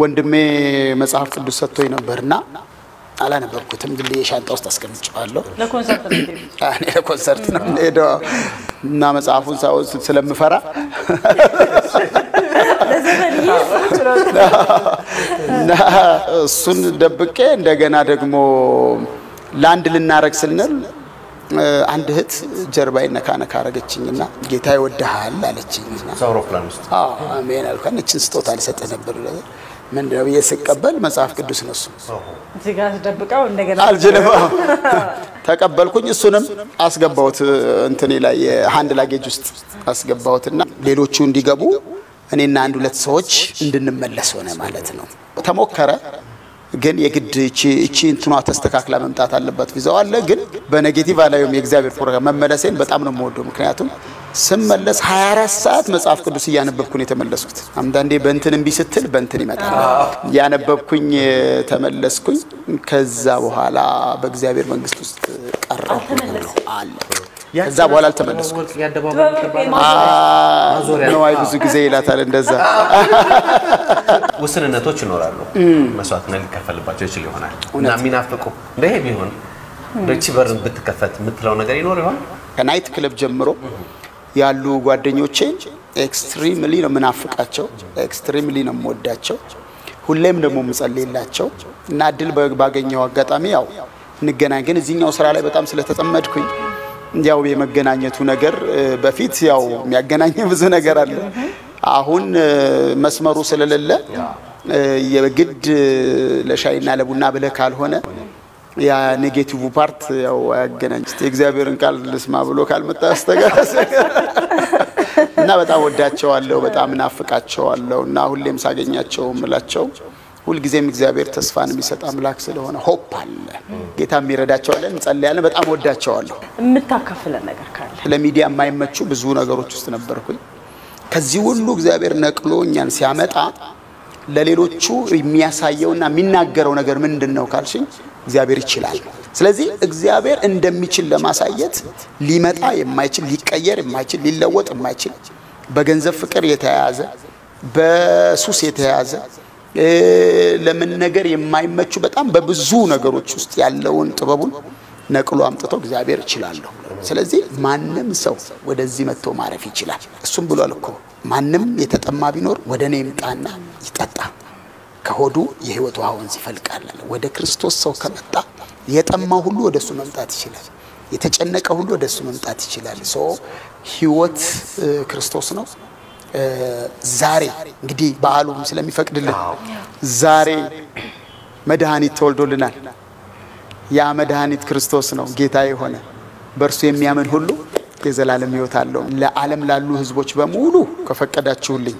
ወንድሜ መጽሐፍ ቅዱስ ሰጥቶኝ ነበርና አላነበብኩትም ግን ለሻንጣ ውስጥ አስቀምጬዋለሁ ለኮንሰርት ነው እኔ ለኮንሰርት ነው ሄዶ እና መጽሐፉን ሳውስ ስለምፈራ እሱን ደብቄ እንደገና ደግሞ ላንድ ልናረግ ስንል አንድ እህት ጀርባዬ ነካነካ አረገችኝና ጌታ ይወድሃል አለችኝና ዛውሮፕላን ውስጥ አሜን አልኳን እቺን ስጦታ ልሰጥ ነበር ምንድነው የሰቀበል መጽሐፍ ቅዱስ ነው እሱ እዚህ ጋር ደብቀው እንደገና አልጀለማ ተቀበልኩኝ እሱንም አስገባውት እንትኔ ላይ ሃንድ ላጌጅ ውስጥ አስገባውትና ሌሎቹ እንዲገቡ እኔና አንድ ሁለት ሰዎች እንድንመለስ ሆነ ማለት ነው ተሞከረ ግን የግድ እቺ እንትኗ ተስተካክላ መምጣት አለበት ቪዛው አለ ግን በኔጌቲቭ አላየም የእግዚአብሔር ፕሮግራም መመለሴን በጣም ነው የምወደው ምክንያቱም ስመለስ 24 ሰዓት መጽሐፍ ቅዱስ ያነበብኩ ነው የተመለስኩት አንዳንዴ በእንትን እንቢ ስትል በእንትን ይመጣል ያነበብኩኝ ተመለስኩኝ ከዛ በኋላ በእግዚአብሔር መንግስት ውስጥ ቀረሁ አለ ከዛ በኋላ አልተመለስኩም ነው አይ ብዙ ጊዜ ይላታል እንደዛ ወሰነነቶች ይኖራሉ መስዋዕትነት ሊከፈልባቸው ይችላል ይሆናል እና ሚናፍቁ እንደሄ ቢሆን ደቺ በርን ብትከፈት ምትለው ነገር ይኖር ይሆን ከናይት ክለብ ጀምሮ ያሉ ጓደኞቼ ኤክስትሪምሊ ነው ምናፍቃቸው ኤክስትሪምሊ ነው የምወዳቸው ሁሌም ደግሞ ምጸልይላቸው እና ድል ባገኘው አጋጣሚ ያው እንገናኝ ግን እዚህኛው ስራ ላይ በጣም ስለተጠመድኩኝ ያው የመገናኘቱ ነገር በፊት ያው የሚያገናኝ ብዙ ነገር አለ አሁን መስመሩ ስለሌለ የግድ ለሻይና ለቡና ብለ ካልሆነ ያ ኔጌቲቭ ፓርት ያው ያገናኝ እግዚአብሔርን ቃል ልስማ ብሎ ካልመጣ አስተጋሰ እና በጣም ወዳቸዋለሁ በጣም ናፍቃቸዋለሁ እና ሁሌም ሳገኛቸው ምላቸው ሁሉ ጊዜም እግዚአብሔር ተስፋን የሚሰጥ አምላክ ስለሆነ ሆፕ አለ ጌታም ይረዳቸዋል እንጸልያለን በጣም ወዳቸዋለሁ የምታከፍለን ነገር ካለ ለሚዲያ የማይመቹ ብዙ ነገሮች ውስጥ ነበርኩኝ ከዚህ ሁሉ እግዚአብሔር ነቅሎኛን ሲያመጣ ለሌሎቹ የሚያሳየውና የሚናገረው ነገር ምንድነው ካልሽኝ እግዚአብሔር ይችላል ስለዚህ እግዚአብሔር እንደሚችል ለማሳየት ሊመጣ የማይችል ሊቀየር የማይችል ሊለወጥ የማይችል በገንዘብ ፍቅር የተያያዘ በሱስ የተያያዘ ለምን ነገር የማይመቹ በጣም በብዙ ነገሮች ውስጥ ያለውን ጥበቡን ነቅሎ አምጥቶ እግዚአብሔር ይችላል ስለዚህ ማንንም ሰው ወደዚህ መጥቶ ማረፍ ይችላል እሱም ብሏል እኮ ማንንም የተጠማ ቢኖር ወደኔ ይምጣና ይጠጣ ከሆዱ የህይወት ውሃ ወንዝ ይፈልቃል ወደ ክርስቶስ ሰው ከመጣ የጠማ ሁሉ ወደሱ መምጣት ይችላል የተጨነቀ ሁሉ ወደሱ መምጣት ይችላል ህይወት ክርስቶስ ነው ዛሬ እንግዲህ በዓሉም ስለሚፈቅድልን ዛሬ መድኃኒት ተወልዶልናል ያ መድኃኒት ክርስቶስ ነው ጌታ የሆነ በእርሱ የሚያምን ሁሉ የዘላለም ሕይወት አለው ለዓለም ላሉ ህዝቦች በሙሉ ከፈቀዳችሁልኝ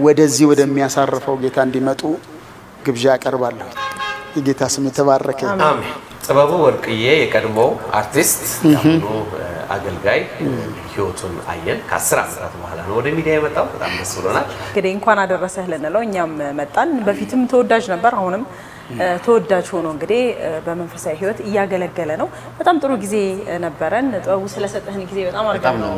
ወደዚህ ወደሚያሳርፈው ጌታ እንዲመጡ ግብዣ አቀርባለሁ የጌታ ስም የተባረከ አሜን ጥበቡ ወርቅዬ የቀድሞ አርቲስት ያሁኑ አገልጋይ ህይወቱን አየን ከ10 ዓመታት በኋላ ነው ወደ ሚዲያ የመጣው በጣም ደስ ብሎናል እንግዲህ እንኳን አደረሰህ ለነለው እኛም መጣን በፊትም ተወዳጅ ነበር አሁንም ተወዳጅ ሆኖ እንግዲህ በመንፈሳዊ ህይወት እያገለገለ ነው በጣም ጥሩ ጊዜ ነበረን ጥበቡ ስለሰጠህን ጊዜ በጣም አርጋም ነው